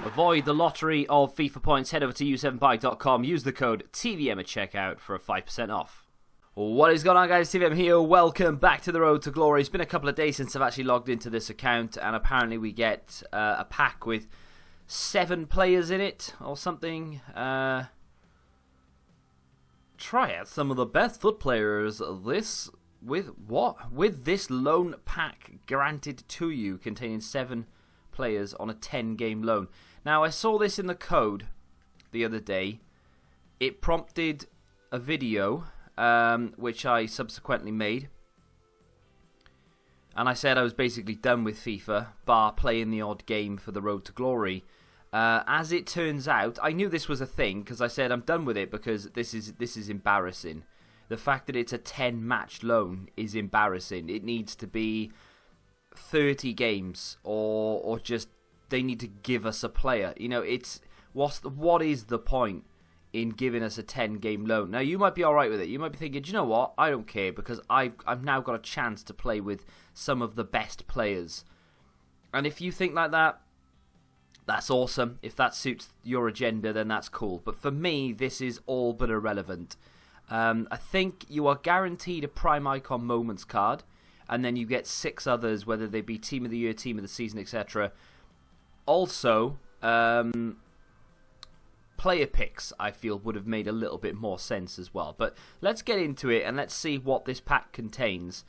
Avoid the lottery of FIFA points. Head over to u7bike.com. Use the code TVM at checkout for a 5% off. What is going on, guys? TVM here. Welcome back to the Road to Glory. It's been a couple of days since I've actually logged into this account, and apparently we get a pack with 7 players in it or something. Try out some of the best foot players. This with what? With this loan pack granted to you, containing 7 players on a 10-game loan. Now, I saw this in the code the other day. It prompted a video, which I subsequently made. And I said I was basically done with FIFA, bar playing the odd game for the Road to Glory. As it turns out, I knew this was a thing, because I said I'm done with it because this is embarrassing. The fact that it's a 10-match loan is embarrassing. It needs to be 30 games, or just they need to give us a player. You know, what is the point in giving us a 10-game loan? Now, you might be alright with it. You might be thinking, do you know what? I don't care, because I've now got a chance to play with some of the best players. And if you think like that, that's awesome. If that suits your agenda, then that's cool. But for me, this is all but irrelevant. I think you are guaranteed a Prime Icon Moments card, and then you get 6 others, whether they be Team of the Year, Team of the Season, etc. Also, player picks, I feel, would have made a little bit more sense as well. But let's get into it, and let's see what this pack contains.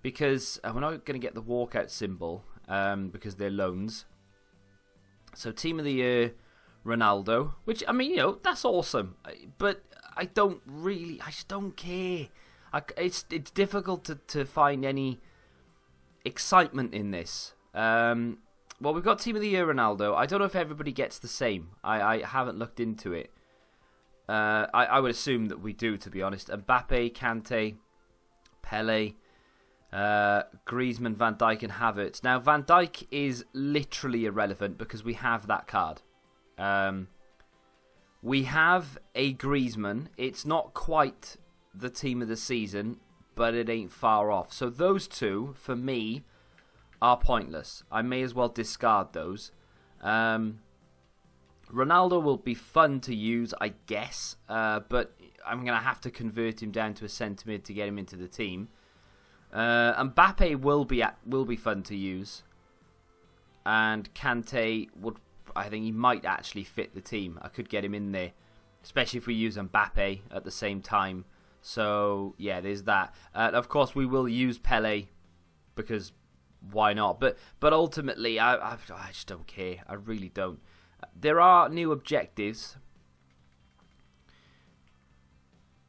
Because we're not going to get the walkout symbol, because they're loans. So, Team of the Year, Ronaldo. Which, I mean, you know, that's awesome. But I just don't care. It's difficult to find any excitement in this. Well, we've got Team of the Year Ronaldo. I don't know if everybody gets the same. I haven't looked into it. I would assume that we do, to be honest. Mbappe, Kante, Pele, Griezmann, Van Dijk and Havertz. Now, Van Dijk is literally irrelevant because we have that card. We have a Griezmann. It's not quite the team of the season, but it ain't far off. So those two, for me, are pointless. I may as well discard those. Ronaldo will be fun to use, I guess, but I'm going to have to convert him down to a centre mid to get him into the team. Mbappe will be fun to use, and Kante I think he might actually fit the team. I could get him in there, especially if we use Mbappe at the same time. So, yeah, there's that. Of course, we will use Pele, because why not? But ultimately, I just don't care. I really don't. There are new objectives.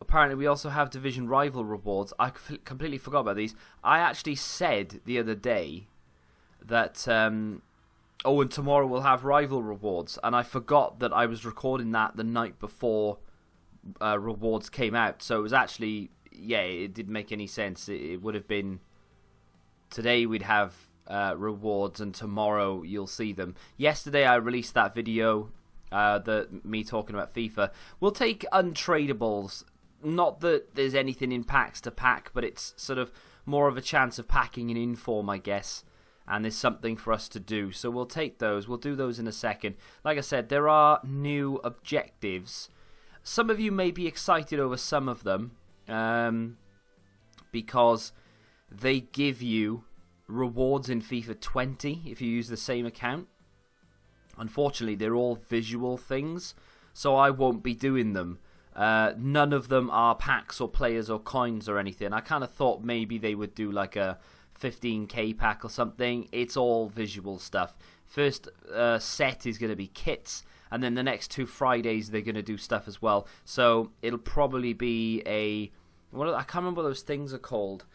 Apparently, we also have Division Rival rewards. I completely forgot about these. I actually said the other day that, and tomorrow we'll have Rival rewards. And I forgot that I was recording that the night before rewards came out. So it was actually, yeah, it didn't make any sense. It would have been today we'd have rewards, and tomorrow you'll see them. Yesterday I released that video, me talking about FIFA. We'll take untradables. Not that there's anything in packs to pack, but it's sort of more of a chance of packing an inform, I guess. And there's something for us to do. So we'll take those. We'll do those in a second. Like I said, there are new objectives. Some of you may be excited over some of them, because they give you rewards in FIFA 20 if you use the same account. Unfortunately, they're all visual things, so I won't be doing them. None of them are packs or players or coins or anything. I kind of thought maybe they would do like a 15k pack or something. It's all visual stuff. First set is going to be kits, and then the next 2 Fridays they're going to do stuff as well. So it'll probably be I can't remember what those things are called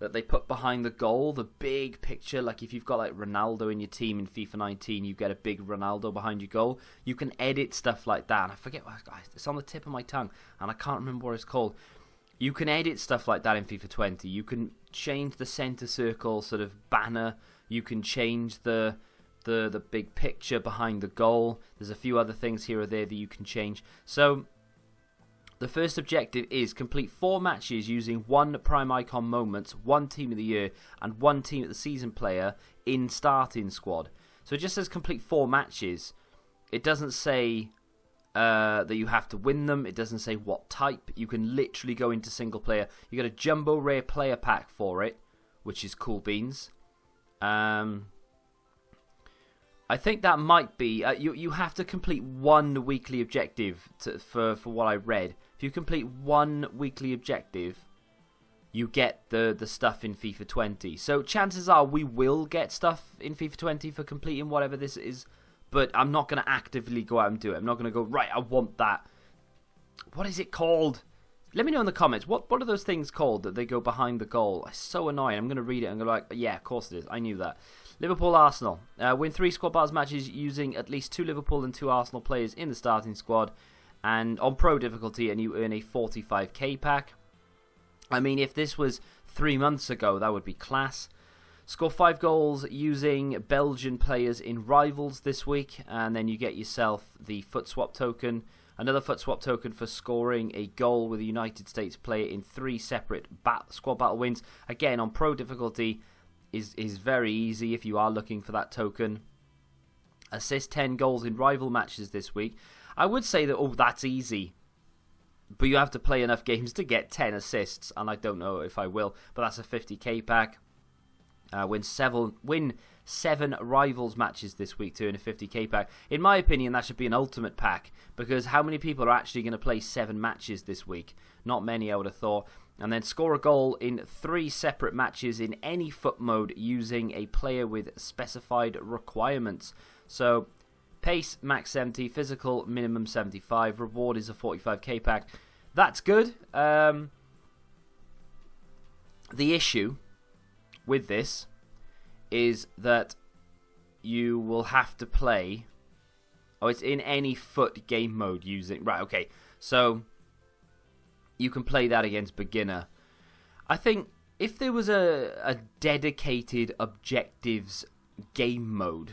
that they put behind the goal, the big picture. Like if you've got like Ronaldo in your team in FIFA 19, you get a big Ronaldo behind your goal. You can edit stuff like that. And I forget what it's on the tip of my tongue, and I can't remember what it's called. You can edit stuff like that in FIFA 20. You can change the center circle sort of banner. You can change the big picture behind the goal. There's a few other things here or there that you can change. So the first objective is complete 4 matches using 1 Prime Icon Moments, 1 Team of the Year, and 1 Team of the Season player in starting squad. So it just says complete 4 matches. It doesn't say that you have to win them. It doesn't say what type. You can literally go into single player. You get a jumbo rare player pack for it, which is cool beans. I think that might be... you have to complete 1 weekly objective for what I read. If you complete 1 weekly objective, you get the stuff in FIFA 20. So chances are we will get stuff in FIFA 20 for completing whatever this is. But I'm not going to actively go out and do it. I'm not going to go, right, I want that. What is it called? Let me know in the comments. What are those things called that they go behind the goal? It's so annoying. I'm going to read it and go like, yeah, of course it is. I knew that. Liverpool-Arsenal. Win 3 squad battles matches using at least 2 Liverpool and 2 Arsenal players in the starting squad. And on pro difficulty, and you earn a 45k pack. I mean, if this was 3 months ago, that would be class. Score 5 goals using Belgian players in Rivals this week. And then you get yourself the foot swap token. Another foot swap token for scoring a goal with a United States player in 3 separate squad battle wins. Again, on pro difficulty is very easy if you are looking for that token. Assist 10 goals in rival matches this week. I would say that, oh, that's easy. But you have to play enough games to get 10 assists. And I don't know if I will. But that's a 50k pack. Win 7 rivals matches this week to earn a 50k pack. In my opinion, that should be an ultimate pack, because how many people are actually going to play 7 matches this week? Not many, I would have thought. And then score a goal in 3 separate matches in any foot mode using a player with specified requirements. So pace max 70, physical minimum 75, reward is a 45k pack. That's good. The issue with this is that you will have to play... Oh, it's in any foot game mode using... Right, okay. So you can play that against beginner. I think if there was a dedicated objectives game mode,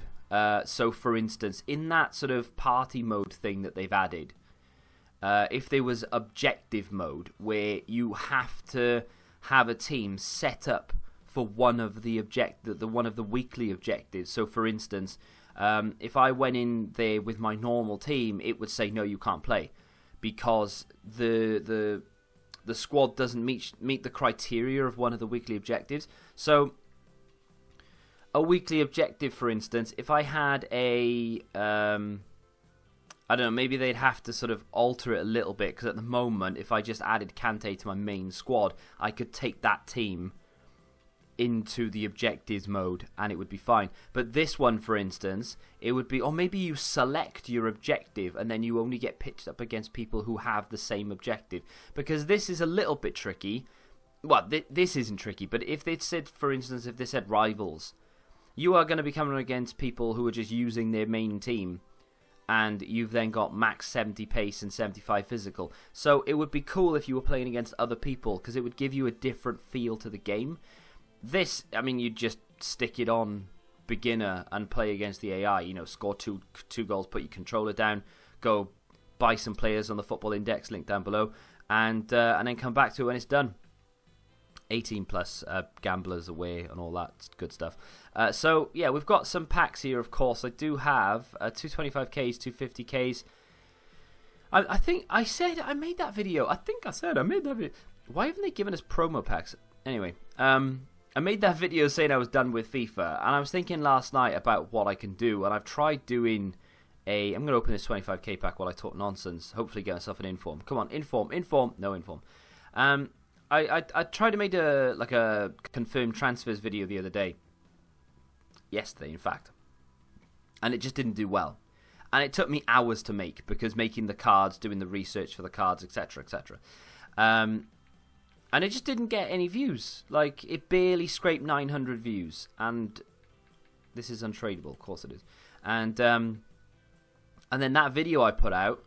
so for instance, in that sort of party mode thing that they've added, if there was objective mode where you have to have a team set up for one of the weekly objectives. So for instance, if I went in there with my normal team, it would say no, you can't play, because the squad doesn't meet the criteria of one of the weekly objectives. So a weekly objective, for instance, if I had a I don't know, maybe they'd have to sort of alter it a little bit, because at the moment, if I just added Kante to my main squad, I could take that team into the objectives mode and it would be fine. But this one, for instance, it would be, or maybe you select your objective and then you only get pitched up against people who have the same objective, because this is a little bit tricky. Well, this isn't tricky, but if they said, for instance, if they said rivals, you are going to be coming against people who are just using their main team, and you've then got max 70 pace and 75 physical. So it would be cool if you were playing against other people, because it would give you a different feel to the game. This, I mean, you just stick it on beginner and play against the AI. You know, score two goals, put your controller down, go buy some players on the Football Index link down below, and then come back to it when it's done. 18 plus, gamblers away and all that good stuff. So yeah, we've got some packs here. Of course, I do have 225ks, 250ks. I think I said I made that video. I think I said I made that video. Why haven't they given us promo packs? Anyway, I made that video saying I was done with FIFA, and I was thinking last night about what I can do, and I've tried doing I'm going to open this 25k pack while I talk nonsense, hopefully get myself an inform. Come on, inform, no inform. I tried to make a confirmed transfers video the other day. Yesterday, in fact. And it just didn't do well. And it took me hours to make, because making the cards, doing the research for the cards, etc., etc. And it just didn't get any views. Like, it barely scraped 900 views. And this is untradeable, of course it is. And then that video I put out,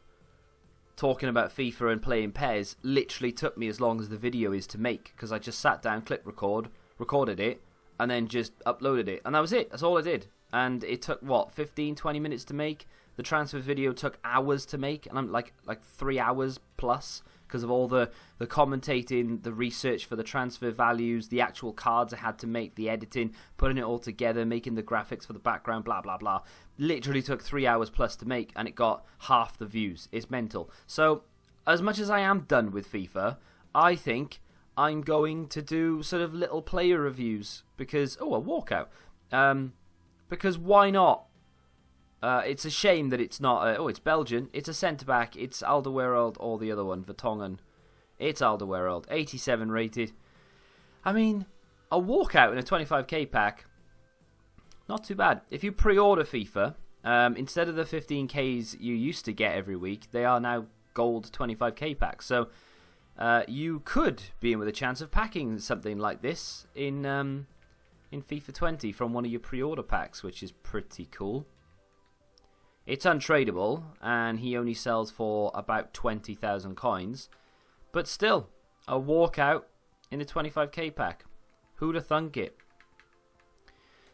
talking about FIFA and playing PES, literally took me as long as the video is to make, because I just sat down, clicked record, recorded it, and then just uploaded it. And that was it. That's all I did. And it took, what, 15, 20 minutes to make? The transfer video took hours to make, and I'm like 3 hours plus, because of all the commentating, the research for the transfer values, the actual cards I had to make, the editing, putting it all together, making the graphics for the background, blah, blah, blah. Literally took 3 hours plus to make, and it got half the views. It's mental. So, as much as I am done with FIFA, I think I'm going to do sort of little player reviews, because, a walkout. Because why not? It's a shame that it's not, it's Belgian, it's a centre-back, it's Alderweireld or the other one, Vertonghen. It's Alderweireld, 87 rated. I mean, a walkout in a 25k pack, not too bad. If you pre-order FIFA, instead of the 15ks you used to get every week, they are now gold 25k packs. So you could be in with a chance of packing something like this in FIFA 20 from one of your pre-order packs, which is pretty cool. It's untradeable, and he only sells for about 20,000 coins. But still, a walkout in a 25k pack. Who'd have thunk it?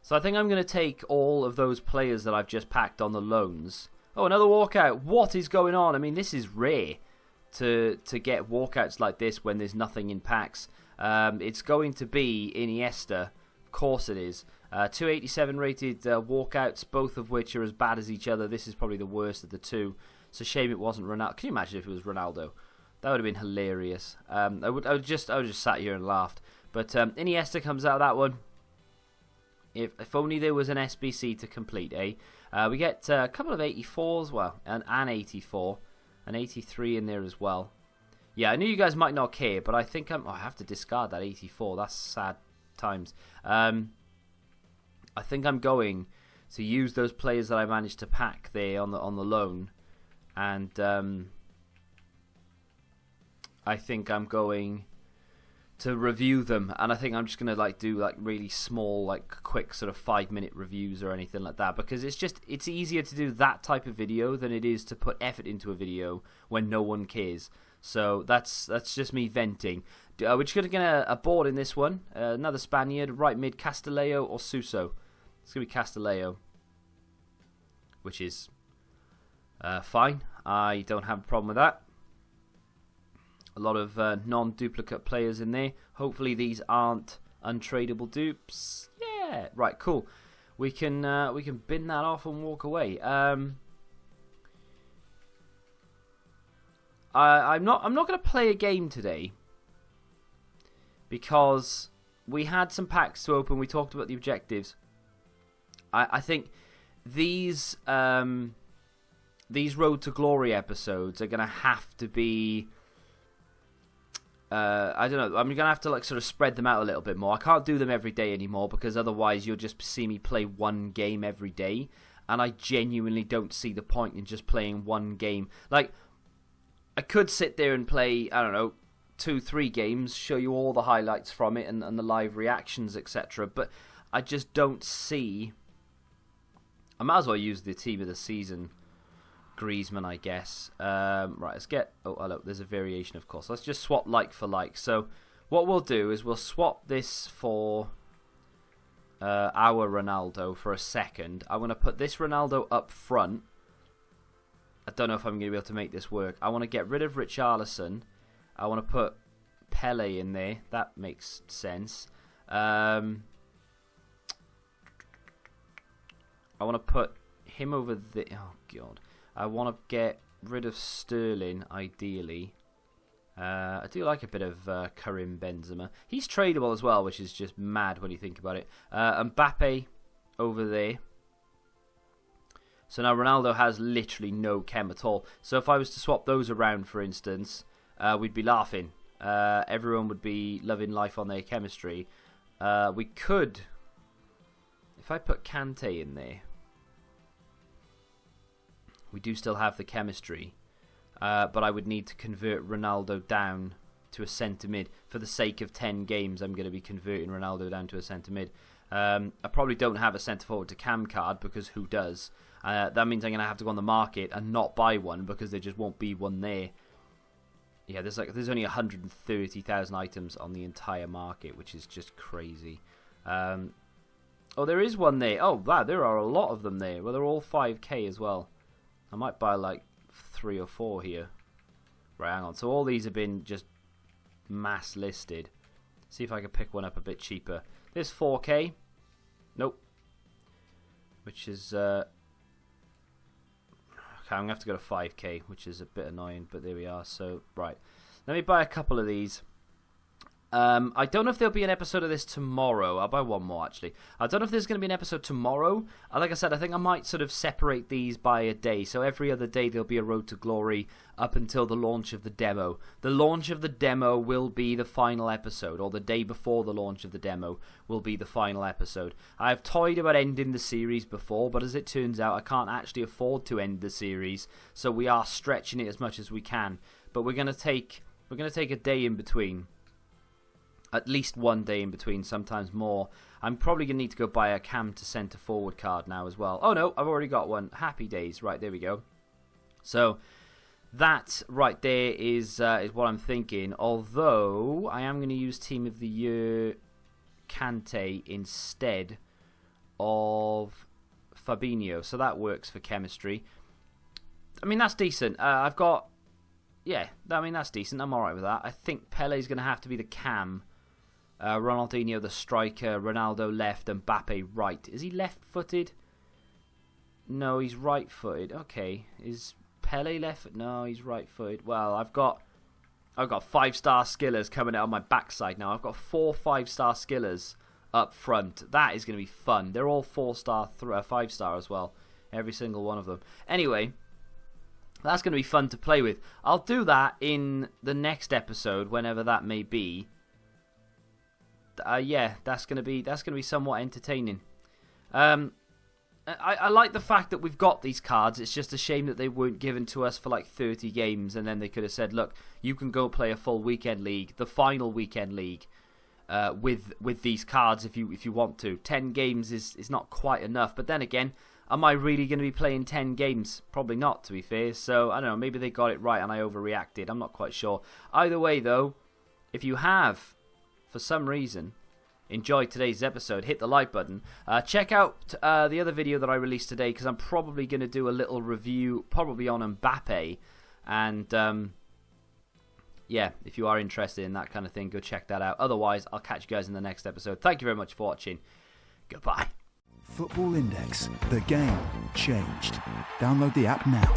So I think I'm going to take all of those players that I've just packed on the loans. Oh, another walkout. What is going on? I mean, this is rare to get walkouts like this when there's nothing in packs. It's going to be Iniesta. Of course it is. 287 rated walkouts, both of which are as bad as each other. This is probably the worst of the two. It's a shame it wasn't Ronaldo. Can you imagine if it was Ronaldo? That would have been hilarious. I would just sat here and laughed. But Iniesta comes out of that one. If only there was an SBC to complete, eh? We get a couple of 84s, well, an 84, an 83 in there as well. Yeah, I knew you guys might not care, but I think I have to discard that 84. That's sad times. I think I'm going to use those players that I managed to pack there on the loan, and I think I'm going to review them, and I think I'm just going to do really small, quick sort of 5-minute reviews or anything like that, because it's easier to do that type of video than it is to put effort into a video when no one cares. So that's just me venting. We're just going to get a board in this one. Another Spaniard, right mid, Castillejo or Suso. It's going to be Castillejo, which is fine. I don't have a problem with that. A lot of non-duplicate players in there. Hopefully these aren't untradeable dupes. Yeah, right, cool. We can bin that off and walk away. I'm not going to play a game today because we had some packs to open. We talked about the objectives. I think these Road to Glory episodes are going to have to be. I don't know. I'm going to have to sort of spread them out a little bit more. I can't do them every day anymore because otherwise you'll just see me play one game every day, and I genuinely don't see the point in just playing one game. I could sit there and play, I don't know, 2-3 games, show you all the highlights from it and the live reactions, etc. But I just don't see. I might as well use the team of the season, Griezmann, I guess. Right, let's get. Oh, hello. There's a variation, of course. Let's just swap like for like. So, what we'll do is we'll swap this for our Ronaldo for a second. I'm going to put this Ronaldo up front. I don't know if I'm going to be able to make this work. I want to get rid of Richarlison. I want to put Pele in there. That makes sense. I want to put him over the. Oh God. I want to get rid of Sterling, ideally. I do like a bit of Karim Benzema. He's tradable as well, which is just mad when you think about it. Mbappe over there. So now Ronaldo has literally no chem at all. So if I was to swap those around, for instance, we'd be laughing. Everyone would be loving life on their chemistry. We could, if I put Kante in there, we do still have the chemistry, but I would need to convert Ronaldo down to a centre mid. For the sake of 10 games, I'm going to be converting Ronaldo down to a centre mid. I probably don't have a centre forward to cam card because who does? That means I'm going to have to go on the market and not buy one because there just won't be one there. Yeah, there's only 130,000 items on the entire market, which is just crazy. Oh, there is one there. Oh, wow, there are a lot of them there. Well, they're all 5k as well. I might buy 3 or 4 here. Right, hang on. So all these have been just mass listed. See if I can pick one up a bit cheaper. This 4K. Nope. Which is... okay, I'm going to have to go to 5K, which is a bit annoying, but there we are. So, right. Let me buy a couple of these. I don't know if there'll be an episode of this tomorrow. I'll buy one more, actually. I don't know if there's going to be an episode tomorrow. Like I said, I think I might sort of separate these by a day. So every other day there'll be a Road to Glory up until the launch of the demo. The launch of the demo will be the final episode, or the day before the launch of the demo will be the final episode. I've toyed about ending the series before, but as it turns out, I can't actually afford to end the series. So we are stretching it as much as we can. But we're going to take a day in between. At least one day in between, sometimes more. I'm probably going to need to go buy a cam to centre forward card now as well. Oh no, I've already got one. Happy days. Right, there we go. So, that right there is what I'm thinking. Although, I am going to use Team of the Year Kante instead of Fabinho. So that works for chemistry. I mean, that's decent. I've got... Yeah, I mean, that's decent. I'm alright with that. I think Pele's going to have to be the cam. Ronaldinho the striker, Ronaldo left, and Mbappe right. Is he left-footed? No, he's right-footed. Okay, is Pele left? No, he's right-footed. Well, I've got 5-star skillers coming out on my backside now. I've got 4 5-star skillers up front. That is going to be fun. They're all 4-star, 5-star as well. Every single one of them. Anyway, that's going to be fun to play with. I'll do that in the next episode, whenever that may be. Yeah, that's going to be somewhat entertaining. I like the fact that we've got these cards. It's just a shame that they weren't given to us for like 30 games, and then they could have said, "Look, you can go play a full weekend league, the final weekend league, with these cards if you want to." 10 games is not quite enough. But then again, am I really going to be playing 10 games? Probably not, to be fair. So I don't know. Maybe they got it right and I overreacted. I'm not quite sure. Either way, though, if you have, for some reason, enjoyed today's episode, hit the like button. Check out the other video that I released today, because I'm probably going to do a little review, probably on Mbappe. And yeah, if you are interested in that kind of thing, go check that out. Otherwise, I'll catch you guys in the next episode. Thank you very much for watching. Goodbye. Football Index. The game changed. Download the app now.